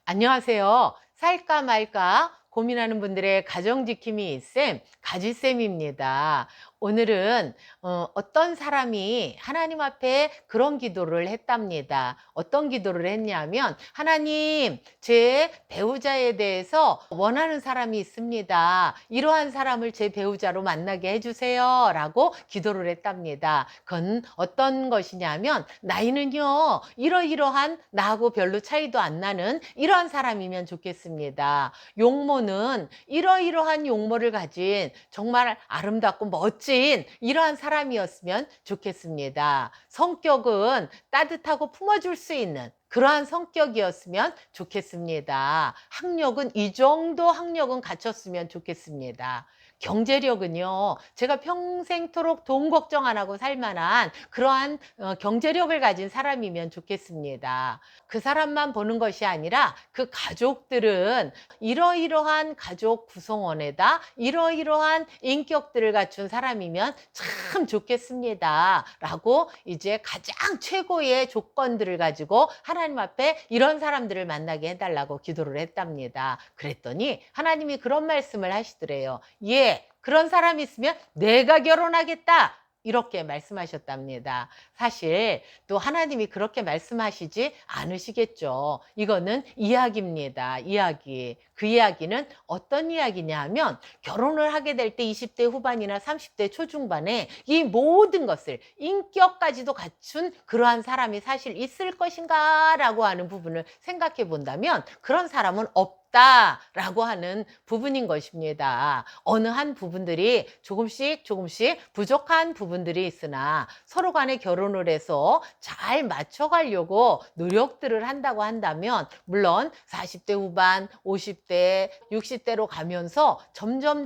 안녕하세요. 살까 말까 고민하는 분들의 가정지킴이 쌤, 가지쌤입니다. 오늘은 어떤 사람이 하나님 앞에 그런 기도를 했답니다. 어떤 기도를 했냐면, 하나님, 제 배우자에 대해서 원하는 사람이 있습니다. 이러한 사람을 제 배우자로 만나게 해주세요. 라고 기도를 했답니다. 그건 어떤 것이냐면, 나이는요, 이러이러한 나하고 별로 차이도 안 나는 이러한 사람이면 좋겠습니다. 용모는 이러이러한 용모를 가진 정말 아름답고 멋진 이러한 사람이었으면 좋겠습니다. 성격은 따뜻하고 품어줄 수 있는 그러한 성격이었으면 좋겠습니다. 학력은 이 정도 학력은 갖췄으면 좋겠습니다. 경제력은요, 제가 평생토록 돈 걱정 안 하고 살 만한 그러한 경제력을 가진 사람이면 좋겠습니다. 그 사람만 보는 것이 아니라 그 가족들은 이러이러한 가족 구성원에다 이러이러한 인격들을 갖춘 사람이면 참 좋겠습니다. 라고 이제 가장 최고의 조건들을 가지고 하나님 앞에 이런 사람들을 만나게 해달라고 기도를 했답니다. 그랬더니 하나님이 그런 말씀을 하시더래요. 예, 그런 사람이 있으면 내가 결혼하겠다. 이렇게 말씀하셨답니다. 사실 또 하나님이 그렇게 말씀하시지 않으시겠죠. 이거는 이야기입니다. 이야기. 그 이야기는 어떤 이야기냐 하면, 결혼을 하게 될 때 20대 후반이나 30대 초중반에 이 모든 것을 인격까지도 갖춘 그러한 사람이 사실 있을 것인가 라고 하는 부분을 생각해 본다면, 그런 사람은 없다라고 하는 부분인 것입니다. 어느 한 부분들이 조금씩 부족한 부분들이 있으나 서로 간에 결혼을 해서 잘 맞춰가려고 노력들을 한다고 한다면, 물론 40대 후반, 50대, 60대로 가면서 점점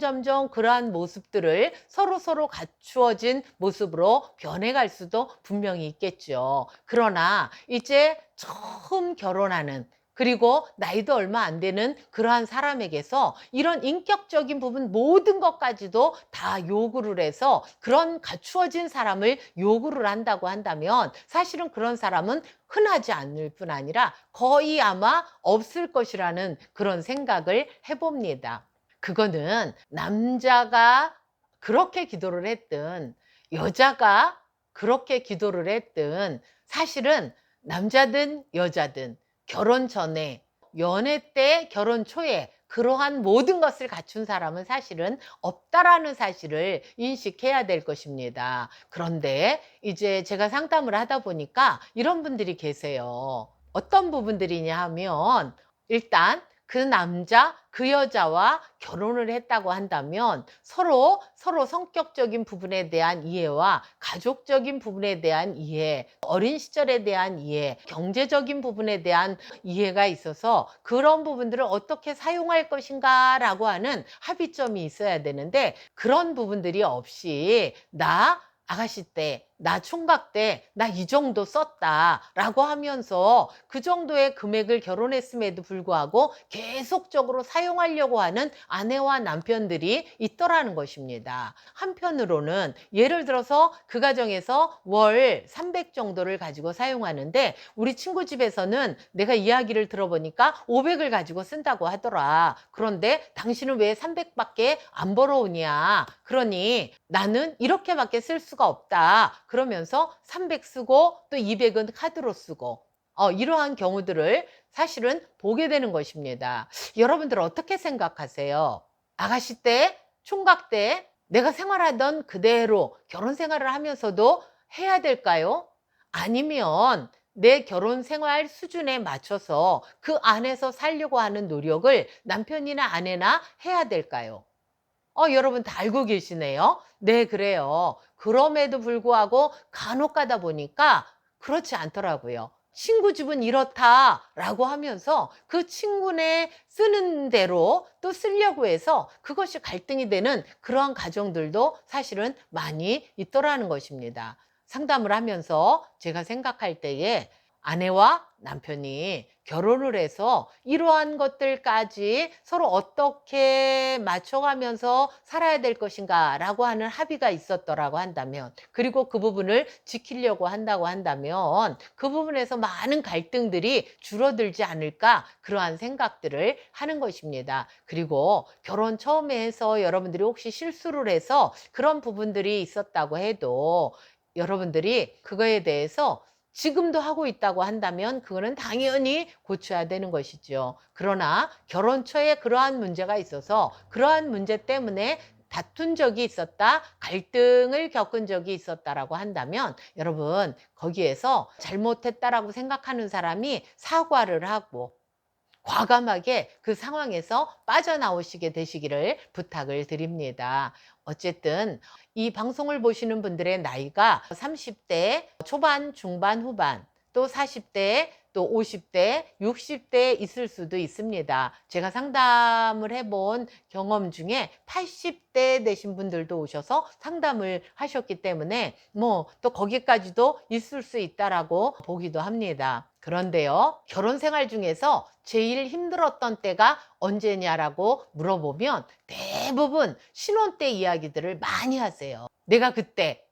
그러한 모습들을 서로 갖추어진 모습으로 변해갈 수도 분명히 있겠죠. 그러나 이제 처음 결혼하는, 그리고 나이도 얼마 안 되는 그러한 사람에게서 이런 인격적인 부분 모든 것까지도 다 요구를 해서 그런 갖추어진 사람을 요구를 한다고 한다면, 사실은 그런 사람은 흔하지 않을 뿐 아니라 거의 아마 없을 것이라는 그런 생각을 해봅니다. 그거는 남자가 그렇게 기도를 했든 여자가 그렇게 기도를 했든, 사실은 남자든 여자든 결혼 전에, 연애 때, 결혼 초에 그러한 모든 것을 갖춘 사람은 사실은 없다라는 사실을 인식해야 될 것입니다. 그런데 이제 제가 상담을 하다 보니까 이런 분들이 계세요. 어떤 부분들이냐 하면, 일단 그 남자, 그 여자와 결혼을 했다고 한다면 서로 성격적인 부분에 대한 이해와 가족적인 부분에 대한 이해, 어린 시절에 대한 이해, 경제적인 부분에 대한 이해가 있어서 그런 부분들을 어떻게 사용할 것인가라고 하는 합의점이 있어야 되는데, 그런 부분들이 없이 나 아가씨 때, 나 총각 때, 나 이 정도 썼다 라고 하면서 그 정도의 금액을 결혼했음에도 불구하고 계속적으로 사용하려고 하는 아내와 남편들이 있더라는 것입니다. 한편으로는 예를 들어서 그 가정에서 월 300 정도를 가지고 사용하는데, 우리 친구 집에서는 내가 이야기를 들어보니까 500을 가지고 쓴다고 하더라. 그런데 당신은 왜 300밖에 안 벌어오냐? 그러니 나는 이렇게밖에 쓸 수가 없다. 그러면서 300 쓰고 또 200은 카드로 쓰고, 이러한 경우들을 사실은 보게 되는 것입니다. 여러분들 어떻게 생각하세요? 아가씨 때, 총각 때 내가 생활하던 그대로 결혼 생활을 하면서도 해야 될까요? 아니면 내 결혼 생활 수준에 맞춰서 그 안에서 살려고 하는 노력을 남편이나 아내나 해야 될까요? 여러분 다 알고 계시네요. 네, 그래요. 그럼에도 불구하고 간혹 가다 보니까 그렇지 않더라고요. 친구 집은 이렇다라고 하면서 그 친구네 쓰는 대로 또 쓰려고 해서 그것이 갈등이 되는 그러한 가정들도 사실은 많이 있더라는 것입니다. 상담을 하면서 제가 생각할 때에 아내와 남편이 결혼을 해서 이러한 것들까지 서로 어떻게 맞춰가면서 살아야 될 것인가 라고 하는 합의가 있었더라고 한다면, 그리고 그 부분을 지키려고 한다고 한다면 그 부분에서 많은 갈등들이 줄어들지 않을까, 그러한 생각들을 하는 것입니다. 그리고 결혼 처음에 해서 여러분들이 혹시 실수를 해서 그런 부분들이 있었다고 해도 여러분들이 그거에 대해서 지금도 하고 있다고 한다면 그거는 당연히 고쳐야 되는 것이죠. 그러나 결혼 초에 그러한 문제가 있어서 그러한 문제 때문에 다툰 적이 있었다, 갈등을 겪은 적이 있었다라고 한다면 여러분 거기에서 잘못했다라고 생각하는 사람이 사과를 하고 과감하게 그 상황에서 빠져나오시게 되시기를 부탁을 드립니다. 어쨌든 이 방송을 보시는 분들의 나이가 30대 초반, 중반, 후반, 또 40대, 또 50대, 60대 있을 수도 있습니다. 제가 상담을 해본 경험 중에 80대 되신 분들도 오셔서 상담을 하셨기 때문에 뭐 또 거기까지도 있을 수 있다라고 보기도 합니다. 그런데요, 결혼 생활 중에서 제일 힘들었던 때가 언제냐라고 물어보면 대부분 신혼 때 이야기들을 많이 하세요. 내가 그때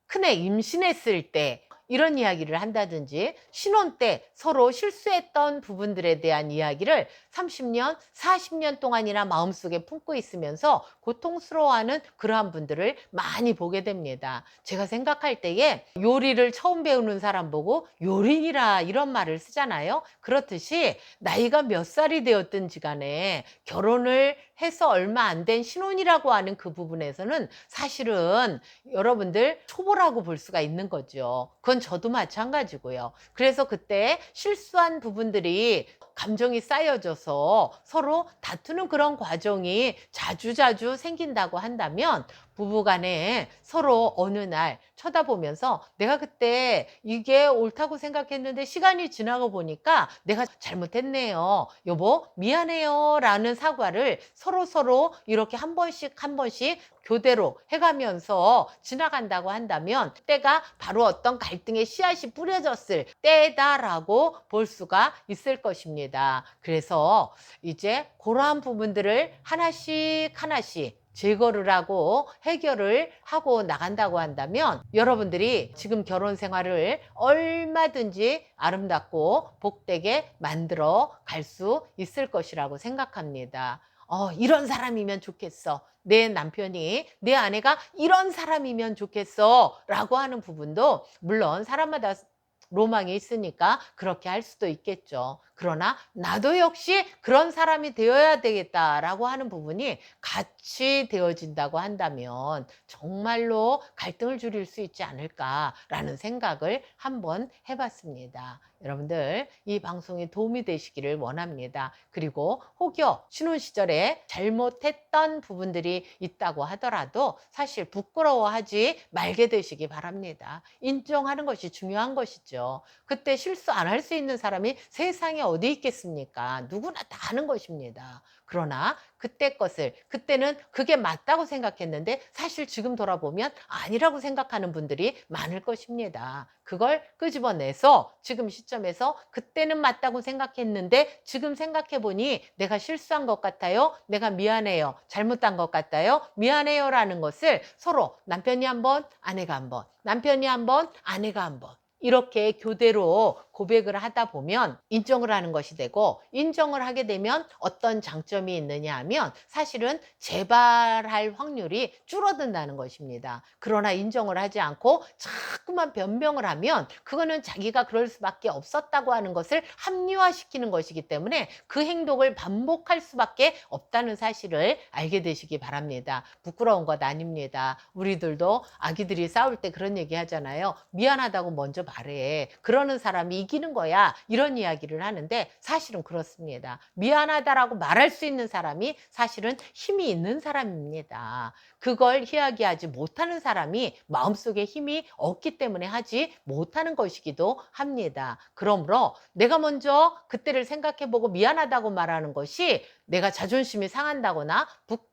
큰애 임신했을 때 이런 이야기를 한다든지, 신혼 때 서로 실수했던 부분들에 대한 이야기를 30년, 40년 동안이나 마음속에 품고 있으면서 고통스러워하는 그러한 분들을 많이 보게 됩니다. 제가 생각할 때에 요리를 처음 배우는 사람 보고 요린이라 이런 말을 쓰잖아요. 그렇듯이 나이가 몇 살이 되었든지 간에 결혼을 해서 얼마 안 된 신혼이라고 하는 그 부분에서는 사실은 여러분들 초보라고 볼 수가 있는 거죠. 그건 저도 마찬가지고요. 그래서 그때 실수한 부분들이 감정이 쌓여져서 서로 다투는 그런 과정이 자주자주 생긴다고 한다면 부부간에 서로 어느 날 쳐다보면서 내가 그때 이게 옳다고 생각했는데 시간이 지나고 보니까 내가 잘못했네요. 여보, 미안해요. 라는 사과를 서로 이렇게 한 번씩 한 번씩 교대로 해가면서 지나간다고 한다면 때가 바로 어떤 갈등의 씨앗이 뿌려졌을 때다라고 볼 수가 있을 것입니다. 그래서 이제 그러한 부분들을 하나씩 하나씩 제거를 하고 해결을 하고 나간다고 한다면 여러분들이 지금 결혼 생활을 얼마든지 아름답고 복되게 만들어 갈 수 있을 것이라고 생각합니다. 이런 사람이면 좋겠어. 내 남편이, 내 아내가 이런 사람이면 좋겠어. 라고 하는 부분도 물론 사람마다 로망이 있으니까 그렇게 할 수도 있겠죠. 그러나 나도 역시 그런 사람이 되어야 되겠다라고 하는 부분이 같이 되어진다고 한다면 정말로 갈등을 줄일 수 있지 않을까라는 생각을 한번 해봤습니다. 여러분들 이 방송이 도움이 되시기를 원합니다. 그리고 혹여 신혼 시절에 잘못했던 부분들이 있다고 하더라도 사실 부끄러워하지 말게 되시기 바랍니다. 인정하는 것이 중요한 것이죠. 그때 실수 안 할 수 있는 사람이 세상에 어디 있겠습니까? 누구나 다 하는 것입니다. 그러나 그때 것을, 그때는 그게 맞다고 생각했는데 사실 지금 돌아보면 아니라고 생각하는 분들이 많을 것입니다. 그걸 끄집어내서 지금 시점에서 그때는 맞다고 생각했는데 지금 생각해 보니 내가 실수한 것 같아요. 내가 미안해요. 잘못한 것 같아요. 미안해요. 라는 것을 서로 남편이 한 번, 아내가 한 번, 남편이 한 번, 아내가 한 번, 이렇게 교대로 고백을 하다 보면 인정을 하는 것이 되고, 인정을 하게 되면 어떤 장점이 있느냐 하면 사실은 재발할 확률이 줄어든다는 것입니다. 그러나 인정을 하지 않고 자꾸만 변명을 하면 그거는 자기가 그럴 수밖에 없었다고 하는 것을 합리화시키는 것이기 때문에 그 행동을 반복할 수밖에 없다는 사실을 알게 되시기 바랍니다. 부끄러운 것 아닙니다. 우리들도 아기들이 싸울 때 그런 얘기 하잖아요. 미안하다고 먼저 말해. 그러는 사람이 이기는 거야. 이런 이야기를 하는데 사실은 그렇습니다. 미안하다라고 말할 수 있는 사람이 사실은 힘이 있는 사람입니다. 그걸 이야기하지 못하는 사람이 마음속에 힘이 없기 때문에 하지 못하는 것이기도 합니다. 그러므로 내가 먼저 그때를 생각해보고 미안하다고 말하는 것이 내가 자존심이 상한다거나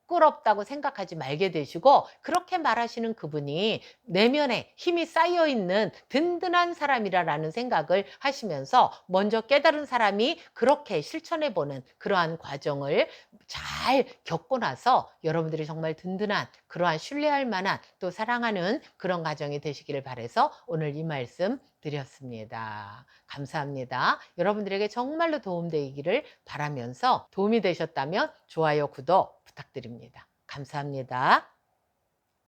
부끄럽다고 생각하지 말게 되시고, 그렇게 말하시는 그분이 내면에 힘이 쌓여 있는 든든한 사람이라는 생각을 하시면서 먼저 깨달은 사람이 그렇게 실천해 보는 그러한 과정을 잘 겪고 나서 여러분들이 정말 든든한, 그러한 신뢰할 만한, 또 사랑하는 그런 가정이 되시기를 바라서 오늘 이 말씀 드렸습니다. 감사합니다. 여러분들에게 정말로 도움되기를 바라면서, 도움이 되셨다면 좋아요, 구독 부탁드립니다. 감사합니다.